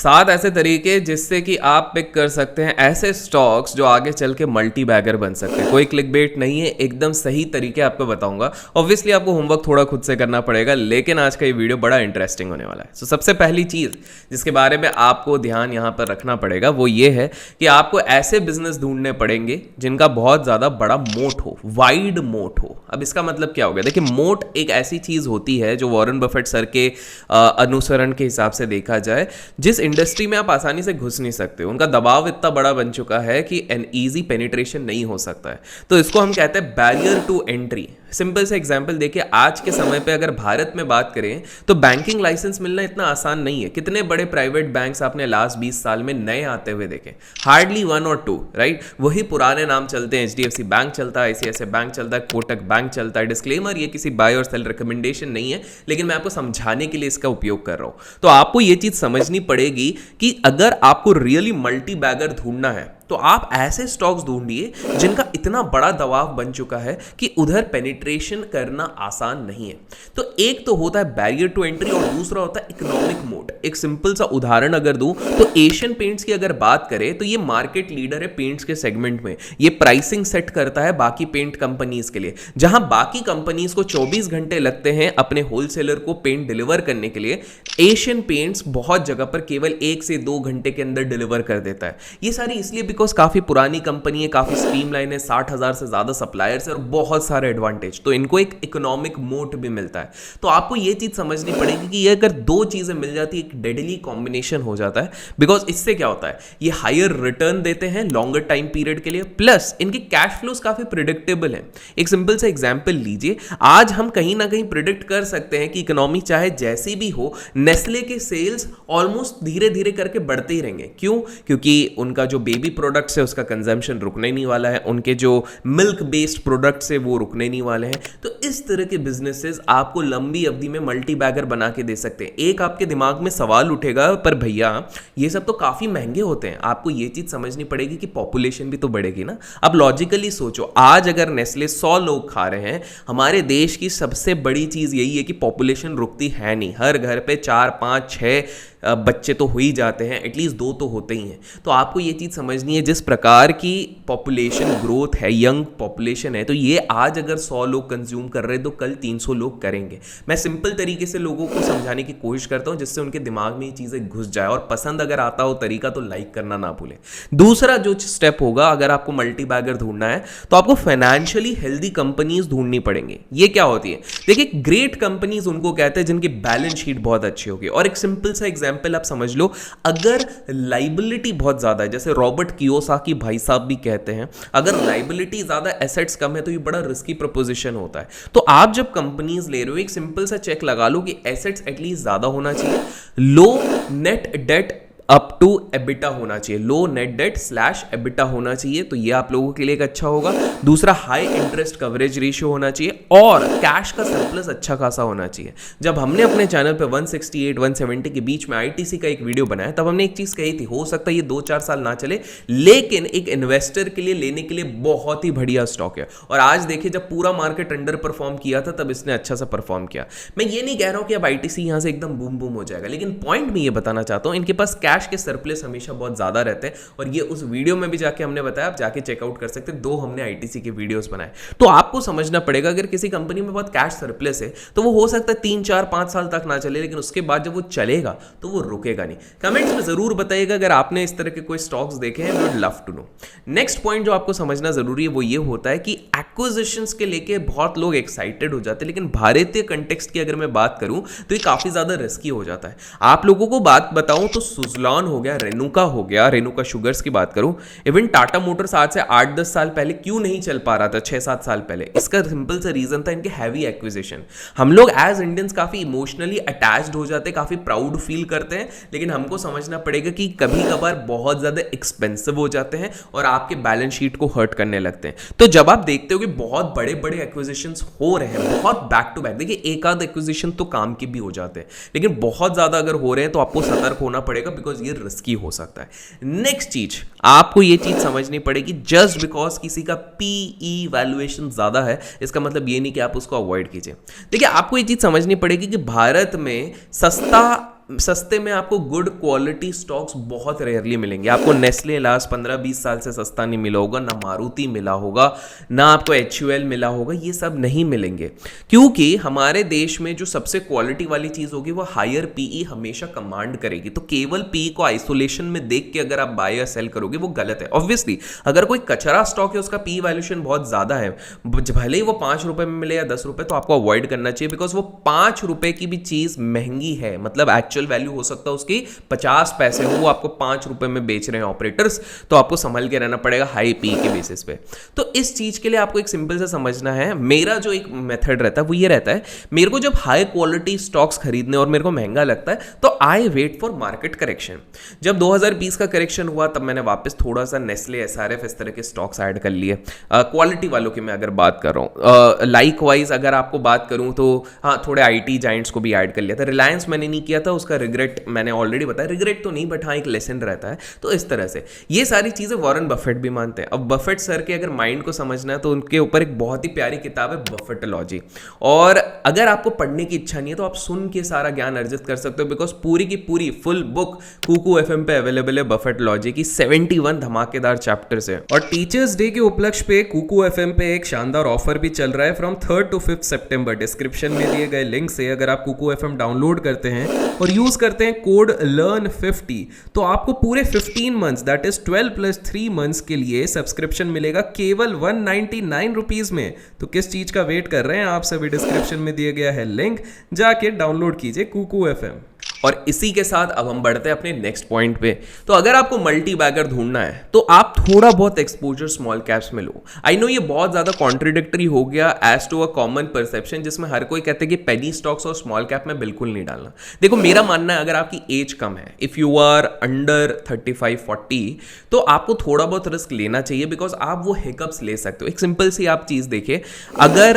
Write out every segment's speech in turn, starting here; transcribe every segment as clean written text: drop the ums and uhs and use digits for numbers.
7 ऐसे तरीके जिससे कि आप पिक कर सकते हैं ऐसे स्टॉक्स जो आगे चल के मल्टी बैगर बन सकते हैं। कोई क्लिकबेट नहीं है, एकदम सही तरीके आपको बताऊंगा। ऑब्वियसली आपको होमवर्क थोड़ा खुद से करना पड़ेगा, लेकिन आज का ये वीडियो बड़ा इंटरेस्टिंग होने वाला है। तो सबसे पहली चीज़ जिसके बारे में आपको ध्यान यहाँ पर रखना पड़ेगा वो ये है कि आपको ऐसे बिजनेस ढूंढने पड़ेंगे जिनका बहुत ज़्यादा बड़ा मोट हो, वाइड मोट हो। अब इसका मतलब क्या हो गया? देखिए, मोट एक ऐसी चीज़ होती है जो वॉरेन बफेट सर के अनुसरण के हिसाब से देखा जाए, जिस इंडस्ट्री में आप आसानी से घुस नहीं सकते, उनका दबाव इतना बड़ा बन चुका है कि एन ईजी पेनिट्रेशन नहीं हो सकता है। तो इसको हम कहते हैं बैरियर टू एंट्री। सिंपल से एग्जांपल देखिए, आज के समय पे अगर भारत में बात करें तो बैंकिंग लाइसेंस मिलना इतना आसान नहीं है। कितने बड़े प्राइवेट बैंक्स आपने लास्ट 20 साल में नए आते हुए देखे? हार्डली 1 और 2, राइट? वही पुराने नाम चलते हैं। HDFC बैंक चलता है, ICICI बैंक चलता है, कोटक बैंक चलता है। डिस्क्लेमर, ये किसी बाय और सेल रिकमेंडेशन नहीं है, लेकिन मैं आपको समझाने के लिए इसका उपयोग कर रहा हूं। तो आपको ये चीज समझनी पड़ेगी कि अगर आपको रियली मल्टी बैगर ढूंढना है तो आप ऐसे स्टॉक्स ढूंढिए जिनका इतना बड़ा दबाव बन चुका है कि उधर पेनिट्रेशन करना आसान नहीं है। तो एक तो होता है बैरियर टू एंट्री और दूसरा होता है इकोनॉमिक मोड। एक सिंपल सा उदाहरण अगर दूं तो एशियन पेंट्स की अगर बात करें तो ये मार्केट लीडर है पेंट्स के सेगमेंट में। ये प्राइसिंग सेट करता है बाकी पेंट कंपनीज के लिए। जहां बाकी कंपनीज को 24 घंटे लगते हैं अपने होलसेलर को पेंट डिलीवर करने के लिए, एशियन पेंट्स बहुत जगह पर केवल 1 से 2 घंटे के अंदर डिलीवर कर देता है। ये सारी इसलिए बिकॉज काफी पुरानी कंपनी है, काफी स्ट्रीमलाइन है, 60,000 से ज्यादा सप्लायर्स है और बहुत सारे एडवांटेज, तो इनको एक इकोनॉमिक मोट भी मिलता है। तो आपको ये चीज समझनी पड़ेगी कि ये अगर दो चीजें मिल जाती है, एक डेडली कॉम्बिनेशन हो जाता है। बिकॉज इससे क्या होता है, ये हायर रिटर्न देते हैं लॉन्गर टाइम पीरियड के लिए, प्लस इनके कैश फ्लोज काफी प्रिडिक्टेबल है। एक सिंपल सा एग्जांपल लीजिए, आज हम कहीं ना कहीं प्रिडिक्ट कर सकते हैं कि इकोनॉमी चाहे जैसी भी हो, नेस्ले के सेल्स ऑलमोस्ट धीरे धीरे करके बढ़ते ही रहेंगे। क्यों? क्योंकि उनका जो बेबी प्रोडक्ट्स है उसका कंजम्पशन रुकने नहीं वाला है, उनके जो मिल्क बेस्ड प्रोडक्ट्स है वो रुकने नहीं वाले हैं। तो इस तरह के बिजनेसेस आपको लंबी अवधि में मल्टी बैगर बना के दे सकते हैं। एक आपके दिमाग में सवाल उठेगा, पर भैया ये सब तो काफी महंगे होते हैं। आपको ये चीज समझनी पड़ेगी कि पॉपुलेशन भी तो बढ़ेगी ना। अब लॉजिकली सोचो, आज अगर नेस्ले 100 लोग खा रहे हैं, हमारे देश की सबसे बड़ी चीज यही है कि पॉपुलेशन रुकती है नहीं। हर घर पे 4, 5, 6 बच्चे तो हो ही जाते हैं, एटलीस्ट 2 तो होते ही हैं। तो आपको ये चीज़ समझनी है, जिस प्रकार की पॉपुलेशन ग्रोथ है, यंग पॉपुलेशन है, तो ये आज अगर 100 लोग कंज्यूम कर रहे हैं तो कल 300 लोग करेंगे। मैं सिंपल तरीके से लोगों को समझाने की कोशिश करता हूं जिससे उनके दिमाग में ये चीज़ें घुस जाए, और पसंद अगर आता हो तरीका तो लाइक करना ना भूलें। दूसरा जो स्टेप होगा, अगर आपको मल्टी बैगर ढूंढना है तो आपको फाइनेंशियली हेल्दी कंपनीज ढूंढनी पड़ेंगी। ये क्या होती है? देखिए, ग्रेट कंपनीज उनको कहते हैं जिनकी बैलेंस शीट बहुत अच्छी होगी। और एक सिंपल सा एग्जाम्पल आप समझ लो, अगर लाइबिलिटी बहुत ज्यादा है, जैसे रॉबर्ट कियोसाकी भाई साहब भी कहते हैं, अगर लाइबिलिटी ज्यादा एसेट्स कम है तो ये बड़ा रिस्की प्रपोजिशन होता है। तो आप जब कंपनीज ले रहे हो, एक सिंपल सा चेक लगा लो कि एसेट्स एटलीस्ट ज्यादा होना चाहिए, low net debt up to EBITDA होना चाहिए, लो नेट डेट / एबिटा होना चाहिए। तो ये आप लोगों के लिए एक अच्छा होगा। दूसरा, हाई इंटरेस्ट कवरेज रेशियो होना चाहिए और कैश का सरप्लस अच्छा खासा होना चाहिए। जब हमने अपने चैनल पे 168 170 के बीच में ITC का एक वीडियो बनाया, तब हमने एक चीज कही थी, हो सकता है ये 2-4 साल ना चले, लेकिन एक इन्वेस्टर के लिए लेने के लिए बहुत ही बढ़िया स्टॉक है। और आज देखिए, जब पूरा मार्केट अंडर परफॉर्म किया था तब इसने अच्छा सा परफॉर्म किया। मैं ये नहीं कह रहा हूं कि अब ITC यहां से एकदम बूम बूम हो जाएगा, लेकिन पॉइंट मैं ये बताना चाहता हूं, इनके पास कैश के सरप्लस हमेशा बहुत ज्यादा रहते हैं। और ये उस वीडियो में भी जाके हमने बताया, आप जाके चेकआउट कर सकते हैं। 2 हमने ITC के वीडियोस बनाए। तो आपको समझना पड़ेगा, अगर किसी कंपनी में बहुत कैश सरप्लस है तो वो हो सकता है 3, 4, 5 साल तक ना चले, लेकिन उसके बाद जब वो चलेगा तो वो रुकेगा नहीं। कमेंट्स में जरूर बताइएगा अगर आपने इस तरह के कोई स्टॉक्स देखे हैं, we would love to know. Next point जो आपको समझना जरूरी है वो ये होता है कि एक्विजिशंस के लेके बहुत लोग एक्साइटेड हो जाते हैं, लेकिन भारतीय कंटेक्स्ट की अगर मैं बात करूं तो ये काफी ज्यादा रिस्की हो जाता है। आप लोगों को बात बताऊं तो सुजलॉन हो गया, रेनुका हो गया, रेनुका शुगर्स की बात करूं, इवन टाटा मोटर्स आज से 8-10 साल पहले क्यों नहीं चल पा रहा था, 6-7 साल पहले? इसका सिंपल सा रीजन था इनके हैवी एक्विजिशन। हम लोग एज इंडियंस काफी इमोशनली अटैच्ड हो जाते हैं, काफी प्राउड फील करते हैं, लेकिन हमको समझना पड़ेगा कि कभी कभार बहुत ज्यादा एक्सपेंसिव हो जाते हैं और आपके बैलेंस शीट को हर्ट करने लगते हैं। तो जब आप देखते हो कि बहुत बड़े बड़े एक्विजिशंस हो रहे हैं, बहुत बैक टू बैक, देखिए एक आध एक्विजिशन तो काम के भी हो जाते हैं, लेकिन बहुत ज्यादा अगर हो रहे हैं तो आपको सतर्क होना पड़ेगा, बिकॉज ये रिस्की हो सकता है। नेक्स्ट चीज आपको ये चीज समझनी पड़ेगी, जस्ट बिकॉज किसी का पीई वैल्यूएशन ज्यादा है इसका मतलब ये नहीं कि आप उसको अवॉइड कीजिए। देखिए आपको ये चीज समझनी पड़ेगी कि भारत में सस्ता सस्ते में आपको गुड क्वालिटी स्टॉक्स बहुत रेयरली मिलेंगे। आपको नेस्ले लास्ट 15-20 साल से सस्ता नहीं मिला होगा, ना मारुति मिला होगा, ना आपको HUL मिला होगा, ये सब नहीं मिलेंगे। क्योंकि हमारे देश में जो सबसे क्वालिटी वाली चीज होगी वो हायर पीई हमेशा कमांड करेगी। तो केवल पीई को आइसोलेशन में देख के अगर आप बाय या सेल करोगे वो गलत है। ऑब्वियसली अगर कोई कचरा स्टॉक है, उसका पी वैल्यूएशन बहुत ज्यादा है, भले ही वो 5 रुपए में मिले या 10 रुपए, तो आपको अवॉइड करना चाहिए, बिकॉज वो 5 रुपए की भी चीज महंगी है। मतलब एक्चुअल वैल्यू हो सकता है उसकी 50 पैसे हो, वो आपको 5 रुपए में बेच रहे हैं ऑपरेटर्स, तो आपको संभल के रहना पड़ेगा हाई पी के बेसिस पे। तो इस चीज के लिए आपको एक सिंपल से समझना है, मेरा जो एक मेथड रहता है वो ये रहता है, मेरे को जब हाई क्वालिटी स्टॉक्स खरीदने और मेरे को महंगा लगता है तो I wait for market correction. जब 2020 का करेक्शन हुआ तब मैंने वापस थोड़ा सा नेस्ले, SRF इस तरह के स्टॉक्स ऐड कर लिए, क्वालिटी वालों की मैं अगर बात कर रहा हूँ। लाइक वाइज अगर आपको बात करूँ तो हाँ, थोड़े IT जाइंट्स को भी ऐड कर लिया था। रिलायंस मैंने नहीं किया था, उसका रिग्रेट मैंने ऑलरेडी बताया, रिग्रेट तो नहीं बट हाँ एक लेसन रहता है। तो इस तरह से ये सारी चीजें वॉरेन बफेट भी मानते हैं। अब बफेट सर के अगर माइंड को समझना है तो उनके ऊपर एक बहुत ही प्यारी किताब है बफेटोलॉजी, और अगर आपको पढ़ने की इच्छा नहीं है तो आप सुन के सारा ज्ञान अर्जित कर सकते हो, बिकॉज पूरी की पूरी फुल बुक कुकू FM पे अवेलेबल है। बफेटोलॉजी की 71 धमाकेदार चैप्टर्स है। और टीचर्स डे के उपलक्ष्य पे कुकू FM पे एक शानदार ऑफर भी चल रहा है from 3rd to 5th September. Description में दिए गए लिंक से अगर आप कुकू FM डाउनलोड करते हैं और यूज करते हैं कोड LEARN50 तो आपको पूरे 15 मंथ्स दैट इज 12 + 3 मंथ्स के लिए सब्सक्रिप्शन मिलेगा केवल 199 रुपीज में। तो किस चीज का वेट कर रहे हैं आप सभी? डिस्क्रिप्शन में दिया गया है लिंक, जाके डाउनलोड कीजिए कुकू FM। और इसी के साथ अब हम बढ़ते हैं अपने नेक्स्ट पॉइंट पे। तो अगर आपको मल्टी बैगर ढूंढना है तो आप थोड़ा बहुत एक्सपोजर स्मॉल कैप्स में लो। आई नो ये बहुत ज्यादा कॉन्ट्रडिक्टरी हो गया as to a common perception, जिसमें हर कोई कहते हैं कि पेनी स्टॉक्स और स्मॉल कैप में बिल्कुल नहीं डालना। देखो मेरा मानना है, अगर आपकी एज कम है, इफ यू आर अंडर 35-40, तो आपको थोड़ा बहुत रिस्क लेना चाहिए, बिकॉज आप वो हिकअप्स ले सकते हो। एक सिंपल सी आप चीज देखिए, अगर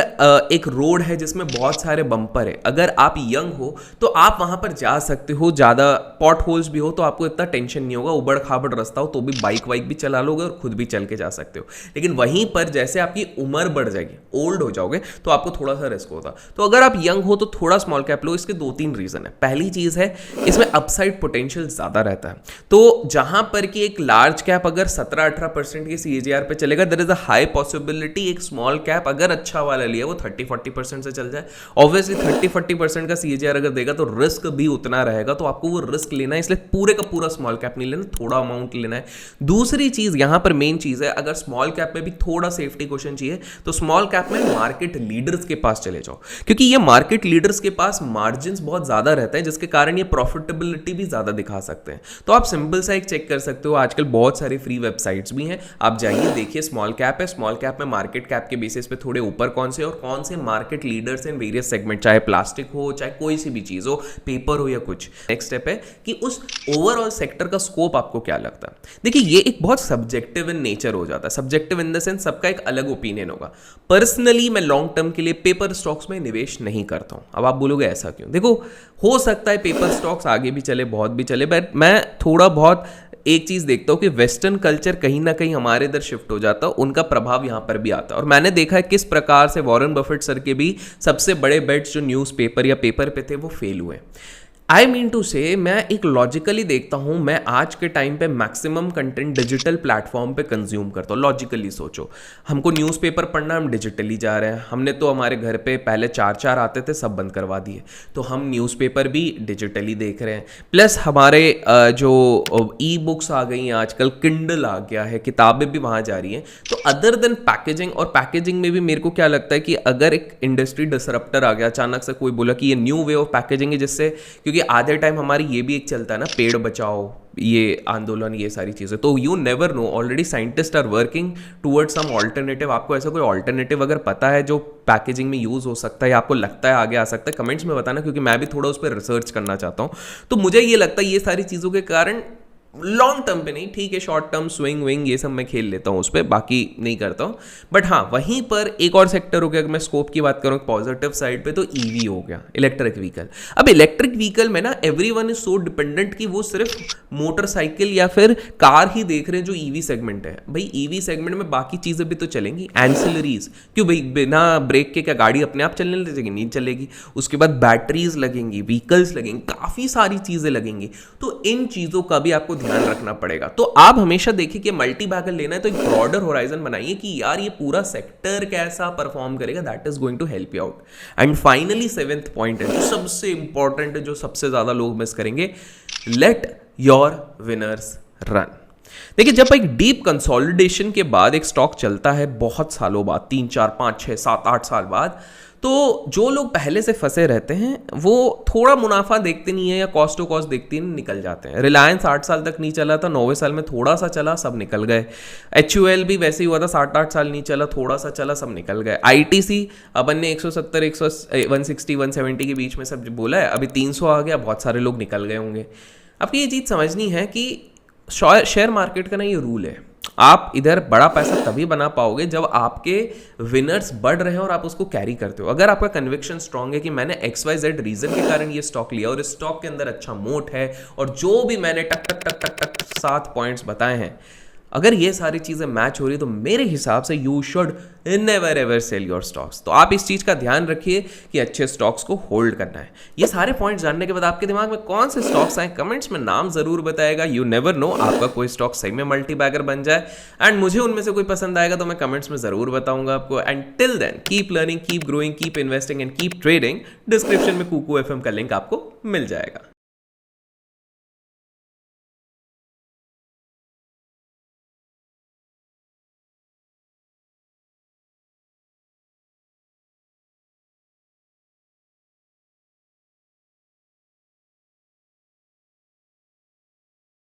एक रोड है जिसमें बहुत सारे बम्पर है, अगर आप यंग हो तो आप वहां पर जा सकते हो, ज्यादा पॉट होल्स भी हो तो आपको इतना टेंशन नहीं होगा, उबड़ खाबड़ रास्ता हो तो भी बाइक वाइक भी चला लोगे और खुद भी चल के जा सकते हो। लेकिन वहीं पर जैसे आपकी उम्र बढ़ जाएगी, ओल्ड हो जाओगे, तो आपको थोड़ा सा रिस्क होता। तो अगर आप यंग हो तो थोड़ा स्मॉल कैप लो। इसके 2-3 रीजन है। पहली चीज है, इसमें अपसाइड पोटेंशियल ज्यादा रहता है। तो जहां पर कि एक लार्ज कैप अगर 17-18% की CAGR पे चलेगा, there is a high possibility एक स्मॉल कैप अगर अच्छा वाला लिया वो 30-40% से चल जाए। ऑब्वियसली 30-40% का CAGR अगर देगा तो रिस्क भी उतना रहेगा, तो आपको वो रिस्क लेना है, इसलिए पूरे का पूरा स्मॉल कैप नहीं लेना, थोड़ा अमाउंट लेना है। दूसरी चीज यहां पर मेन चीज है, अगर स्मॉल कैप में भी थोड़ा सेफ्टी क्वेश्चन चाहिए तो स्मॉल कैप में मार्केट लीडर्स के पास चले जाओ, क्योंकि ये मार्केट लीडर्स के पास मार्जिन बहुत ज्यादा रहता है, जिसके कारण ये प्रॉफिटेबिलिटी भी ज्यादा दिखा सकते हैं। तो आप सिंपल सा एक चेक कर सकते हो, आजकल बहुत सारी फ्री वेबसाइट्स भी हैं, आप जाइए देखिए स्मॉल कैप है, स्मॉल कैप में मार्केट कैप के बेसिस पे थोड़े ऊपर कौन से और कौन से market leaders in various segment, चाहे प्लास्टिक हो, चाहे कोई सी भी चीज हो, पेपर हो या कुछ। नेक्स्ट स्टेप है कि उस ओवरऑल सेक्टर का स्कोप आपको क्या लगता है। देखिए ये एक बहुत सब्जेक्टिव इन नेचर हो जाता है, सब्जेक्टिव इन द सेंस सबका एक अलग ओपिनियन होगा। पर्सनली मैं लॉन्ग टर्म के लिए पेपर स्टॉक्स में निवेश नहीं करता हूं। अब आप बोलोगे ऐसा क्यों? देखो हो सकता है पेपर स्टॉक्स आगे भी चले, बहुत भी चले, बट मैं थोड़ा बहुत एक चीज देखता हूं कि वेस्टर्न कल्चर कहीं ना कहीं हमारे इधर शिफ्ट हो जाता है, उनका प्रभाव यहां पर भी आता है। और मैंने देखा है किस प्रकार से वॉरेन बफेट सर के भी सबसे बड़े बेट्स जो न्यूज़पेपर या पेपर पे थे वो फेल हुए। आई मीन टू से मैं एक लॉजिकली देखता हूं, मैं आज के टाइम पे मैक्सिमम कंटेंट डिजिटल प्लेटफॉर्म पे कंज्यूम करता हूं। लॉजिकली सोचो, हमको न्यूज़पेपर पढ़ना, हम डिजिटली जा रहे हैं। हमने तो हमारे घर पे पहले 4 आते थे, सब बंद करवा दिए, तो हम न्यूज़पेपर भी डिजिटली देख रहे हैं। प्लस हमारे जो ई बुक्स आ गई हैं आजकल, किंडल आ गया है, किताबें भी वहाँ जा रही हैं। तो अदर देन पैकेजिंग, और पैकेजिंग में भी मेरे को क्या लगता है कि अगर एक इंडस्ट्री डिसरप्टर आ गया, अचानक से कोई बोला कि ये न्यू वे ऑफ पैकेजिंग है, जिससे क्योंकि आधे टाइम हमारी ये भी एक चलता है ना, पेड़ बचाओ, ये आंदोलन, ये सारी चीजें, तो you never know, already scientist are working towards some alternative. आपको ऐसा कोई ऑल्टरनेटिव अगर पता है जो पैकेजिंग में यूज हो सकता है या आपको लगता है आगे आ सकता है, कमेंट्स में बताना, क्योंकि मैं भी थोड़ा उस पर रिसर्च करना चाहता हूँ। तो मुझे ये लगता है ये सारी चीजों के कारण लॉन्ग टर्म पे नहीं, ठीक है, शॉर्ट टर्म स्विंग विंग ये सब मैं खेल लेता हूँ उस पर, बाकी नहीं करता हूँ। बट हाँ, वहीं पर एक और सेक्टर हो गया, अगर मैं स्कोप की बात करूँ पॉजिटिव साइड पे, तो ईवी हो गया, इलेक्ट्रिक व्हीकल। अब इलेक्ट्रिक व्हीकल में ना एवरीवन इज सो डिपेंडेंट कि वो सिर्फ मोटरसाइकिल या फिर कार ही देख रहे हैं जो ईवी सेगमेंट है। भाई ईवी सेगमेंट में बाकी चीज़ें भी तो चलेंगी, एंसिलरीज। क्यों भाई, बिना ब्रेक के क्या गाड़ी अपने आप चलने लगेगी? नहीं चलेगी। उसके बाद बैटरीज लगेंगी, व्हीकल्स लगेंगी, काफ़ी सारी चीज़ें लगेंगी। तो इन चीज़ों का भी आपको ध्यान रखना पड़ेगा। तो आप हमेशा देखिए कि मल्टी बैगर लेना है तो एक ब्रॉडर होराइजन बनाइए कि यार ये पूरा सेक्टर कैसा परफॉर्म करेगा, that is going to help you out. And finally 7th point है जो सबसे इंपॉर्टेंट है, जो सबसे ज्यादा लोग मिस करेंगे, लेट योर विनर्स रन। देखिए, जब एक डीप कंसोलिडेशन के बाद एक स्टॉक चलता है बहुत सालों बाद, 3 4 5 6 7 8 साल बाद, तो जो लोग पहले से फंसे रहते हैं वो थोड़ा मुनाफा देखते नहीं है या कॉस्ट टू कॉस्ट देखते नहीं, निकल जाते हैं। रिलायंस 8 साल तक नहीं चला था, 9वें साल में थोड़ा सा चला, सब निकल गए। HUL भी वैसे ही हुआ था, 7-8 साल नहीं चला, थोड़ा सा चला, सब निकल गए। ITC अपन ने 170 160 170 के बीच में सब बोला है, अभी 300 आ गया, बहुत सारे लोग निकल गए होंगे। आपको ये चीज़ समझनी है कि शेयर मार्केट का ना ये रूल है, आप इधर बड़ा पैसा तभी बना पाओगे जब आपके विनर्स बढ़ रहे हैं और आप उसको कैरी करते हो। अगर आपका कन्विक्शन स्ट्रांग है कि मैंने XYZ रीजन के कारण ये स्टॉक लिया और इस स्टॉक के अंदर अच्छा मोट है और जो भी मैंने टक टक टक टक टक 7 पॉइंट्स बताए हैं, अगर ये सारी चीजें मैच हो रही है तो मेरे हिसाब से you should never ever sell your stocks. तो आप इस चीज का ध्यान रखिए कि अच्छे स्टॉक्स को होल्ड करना है। ये सारे पॉइंट्स जानने के बाद आपके दिमाग में कौन से स्टॉक्स आए, कमेंट्स में नाम जरूर बताएगा। यू नेवर नो, आपका कोई स्टॉक सही में मल्टी बैगर बन जाए एंड मुझे उनमें से कोई पसंद आएगा तो मैं कमेंट्स में जरूर बताऊंगा आपको। And till then keep learning, keep growing, keep investing and keep trading. Description में कुकू FM का लिंक आपको मिल जाएगा।